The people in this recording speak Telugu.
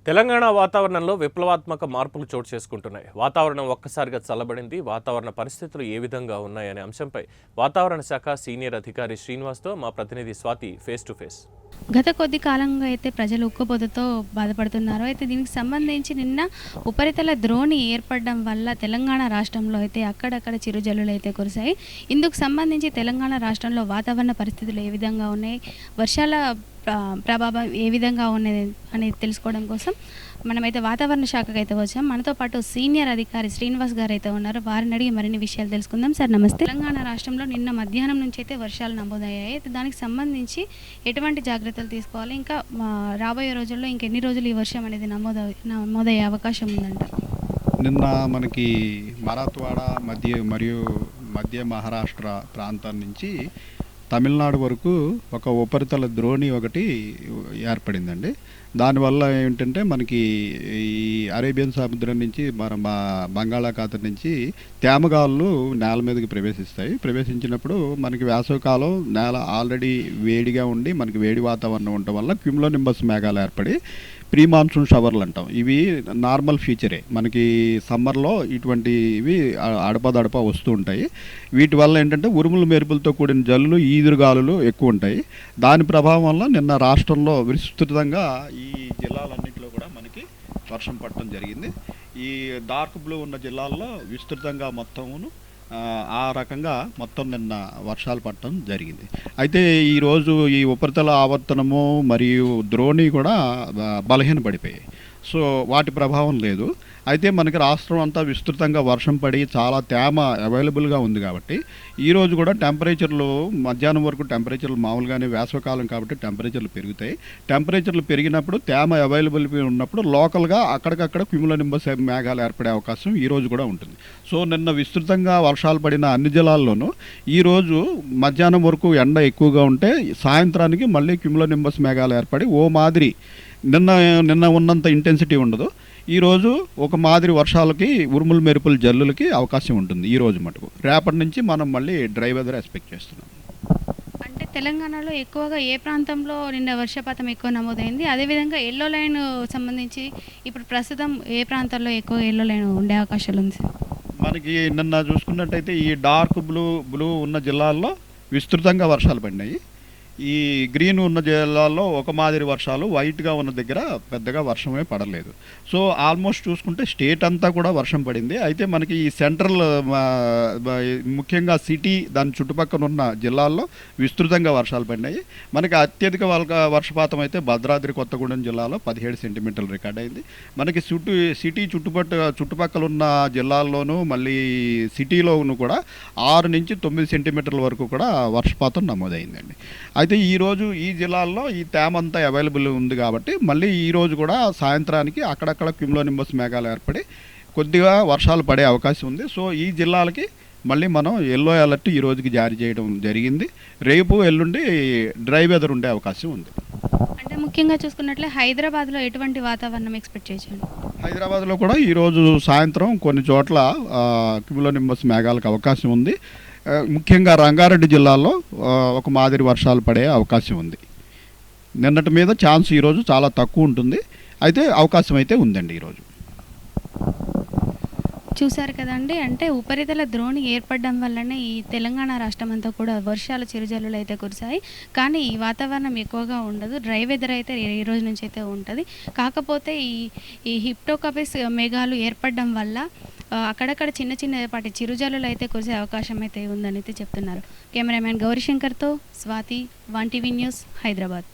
తెలంగాణ వాతావరణంలో విప్లవాత్మక మార్పులు చోటు చేసుకుంటున్నాయి. వాతావరణం ఒక్కసారిగా చల్లబడింది. వాతావరణ పరిస్థితులు ఏ విధంగా ఉన్నాయనే అంశంపై వాతావరణ శాఖ సీనియర్ అధికారి శ్రీనివాస్తో మా ప్రతినిధి స్వాతి ఫేస్ టు ఫేస్. గత కొద్ది కాలంగా అయితే ప్రజలు ఉక్కపోతతో బాధపడుతున్నారు. అయితే దీనికి సంబంధించి నిన్న ఉపరితల ద్రోణి ఏర్పడడం వల్ల తెలంగాణ రాష్ట్రంలో అయితే అక్కడక్కడ చిరుజల్లులు అయితే కురిశాయి. ఇందుకు సంబంధించి తెలంగాణ రాష్ట్రంలో వాతావరణ పరిస్థితులు ఏ విధంగా ఉన్నాయి, వర్షాల ప్రభావం ఏ విధంగా ఉన్నది అనేది తెలుసుకోవడం కోసం మనమైతే వాతావరణ శాఖకు అయితే వచ్చాం. మనతో పాటు సీనియర్ అధికారి శ్రీనివాస్ గారు అయితే ఉన్నారు. వారిని అడిగి మరిన్ని విషయాలు తెలుసుకుందాం. సార్ నమస్తే. తెలంగాణ రాష్ట్రంలో నిన్న మధ్యాహ్నం నుంచి అయితే వర్షాలు నమోదయ్యాయి. దానికి సంబంధించి ఎటువంటి జాగ్రత్తలు తీసుకోవాలి, ఇంకా రాబోయే రోజుల్లో ఇంకెన్ని రోజులు ఈ వర్షం అనేది నమోదయ్యే అవకాశం ఉందంట? నిన్న మనకి మరాఠ్వాడ మరియు మధ్య మహారాష్ట్ర ప్రాంతం నుంచి తమిళనాడు వరకు ఒక ఉపరితల ద్రోణి ఒకటి ఏర్పడిందండి. దానివల్ల ఏంటంటే మనకి ఈ అరేబియన్ సముద్రం నుంచి మా బంగాళాఖాతం నుంచి తేమగాళ్ళు నేల మీదకి ప్రవేశించినప్పుడు మనకి వేసవికాలం నేల ఆల్రెడీ వేడిగా ఉండి మనకి వేడి వాతావరణం ఉండటం వల్ల క్యూములోనింబస్ మేఘాలు ఏర్పడి ప్రీ మాన్సూన్ షవర్లు అంటాం. ఇవి నార్మల్ ఫీచరే. మనకి సమ్మర్లో ఇటువంటివి అడపదడప వస్తూ ఉంటాయి. వీటి వల్ల ఏంటంటే ఉరుములు మెరుపులతో కూడిన జల్లులు, ఈదురుగాలులు ఎక్కువ ఉంటాయి. దాని ప్రభావం వల్ల నిన్న రాష్ట్రంలో విస్తృతంగా ఈ జిల్లాలన్నింటిలో కూడా మనకి వర్షం పడటం జరిగింది. ఈ డార్క్ బ్లూ ఉన్న జిల్లాల్లో విస్తృతంగా మొత్తమును ఆ రకంగా మొత్తం నిన్న వర్షాలు పడటం జరిగింది. అయితే ఈరోజు ఈ ఉపరితల ఆవర్తనము మరియు ద్రోణి కూడా బలహీనపడిపోయాయి. సో వాటి ప్రభావం లేదు. అయితే మనకి రాష్ట్రం అంతా విస్తృతంగా వర్షం పడి చాలా తేమ అవైలబుల్గా ఉంది కాబట్టి ఈరోజు కూడా టెంపరేచర్లు మధ్యాహ్నం వరకు టెంపరేచర్లు మామూలుగానే వేసవికాలం కాబట్టి టెంపరేచర్లు పెరుగుతాయి. టెంపరేచర్లు పెరిగినప్పుడు తేమ అవైలబిలిటీ ఉన్నప్పుడు లోకల్గా అక్కడికక్కడ క్యూములోనింబస్ మేఘాలు ఏర్పడే అవకాశం ఈరోజు కూడా ఉంటుంది. సో నిన్న విస్తృతంగా వర్షాలు పడిన అన్ని జిల్లాల్లోనూ ఈరోజు మధ్యాహ్నం వరకు ఎండ ఎక్కువగా ఉంటే సాయంత్రానికి మళ్ళీ క్యూములోనింబస్ మేఘాలు ఏర్పడి ఓ మాదిరి నిన్న ఉన్నంత ఇంటెన్సిటీ ఉండదు. ఈరోజు ఒక మాదిరి వర్షాలకి, ఉరుములు మెరుపుల జల్లులకి అవకాశం ఉంటుంది ఈరోజు మటుకు. రేపటి నుంచి మనం మళ్ళీ డ్రై వెదర్ ఎక్స్పెక్ట్ చేస్తున్నాం. అంటే తెలంగాణలో ఎక్కువగా ఏ ప్రాంతంలో నిన్న వర్షపాతం ఎక్కువ నమోదైంది? అదేవిధంగా ఎల్లో లైన్ సంబంధించి ఇప్పుడు ప్రస్తుతం ఏ ప్రాంతాల్లో ఎక్కువ ఎల్లో లైన్ ఉండే అవకాశాలు ఉంది? మనకి నిన్న చూసుకున్నట్టయితే ఈ డార్క్ బ్లూ ఉన్న జిల్లాల్లో విస్తృతంగా వర్షాలు పడినాయి. ఈ గ్రీన్ ఉన్న జిల్లాల్లో ఒక మాదిరి వర్షాలు, వైట్గా ఉన్న దగ్గర పెద్దగా వర్షమే పడలేదు. సో ఆల్మోస్ట్ చూసుకుంటే స్టేట్ అంతా కూడా వర్షం పడింది. అయితే మనకి ఈ సెంట్రల్ ముఖ్యంగా సిటీ దాని చుట్టుపక్కల ఉన్న జిల్లాల్లో విస్తృతంగా వర్షాలు పడినాయి. మనకి అత్యధిక వర్షపాతం అయితే భద్రాద్రి కొత్తగూడెం జిల్లాలో 17 సెంటీమీటర్లు రికార్డ్ అయింది. మనకి సిటీ చుట్టుపక్కల ఉన్న జిల్లాల్లోనూ మళ్ళీ సిటీలోనూ కూడా 6 నుంచి 9 సెంటీమీటర్ల వరకు కూడా వర్షపాతం నమోదైందండి. అయితే ఈరోజు ఈ జిల్లాల్లో ఈ తేమ అంతా అవైలబుల్ ఉంది కాబట్టి మళ్ళీ ఈరోజు కూడా సాయంత్రానికి అక్కడక్కడ క్యూములోనింబస్ మేఘాలు ఏర్పడి కొద్దిగా వర్షాలు పడే అవకాశం ఉంది. సో ఈ జిల్లాలకి మళ్ళీ మనం ఎల్లో అలర్ట్ ఈ రోజుకి జారీ చేయడం జరిగింది. రేపు ఎల్లుండి డ్రై వెదర్ ఉండే అవకాశం ఉంది. అంటే ముఖ్యంగా చూసుకున్నట్లే హైదరాబాద్లో ఎటువంటి వాతావరణం ఎక్స్పెక్ట్ చేయొచ్చు? హైదరాబాద్లో కూడా ఈరోజు సాయంత్రం కొన్ని చోట్ల క్యూములోనింబస్ మేఘాలకు అవకాశం ఉంది. ముఖ్యంగా రంగారెడ్డి జిల్లాలో ఒక మాదిరి వర్షాలు పడే అవకాశం ఉంది. నిన్నటి మీద ఛాన్స్ ఈరోజు చాలా తక్కువ ఉంటుంది. అయితే అవకాశం అయితే ఉందండి ఈరోజు. చూశారు కదండి. అంటే ఉపరితల ద్రోణి ఏర్పడడం వల్లనే ఈ తెలంగాణ రాష్ట్రం అంతా కూడా వర్షాలు చిరుజల్లులు అయితే కురిశాయి. కానీ ఈ వాతావరణం ఎక్కువగా ఉండదు. డ్రై వెదర్ అయితే ఈ రోజు నుంచి అయితే ఉంటుంది. కాకపోతే ఈ హిప్టోకపిస్ మేఘాలు ఏర్పడడం వల్ల అక్కడక్కడ చిన్నపాటి చిరుజల్లులు అయితే కురిసే అవకాశం అయితే ఉందని అయితే చెప్తున్నారు. కెమెరామ్యాన్ గౌరీశంకర్తో స్వాతి, 1 టీవీ న్యూస్, హైదరాబాద్.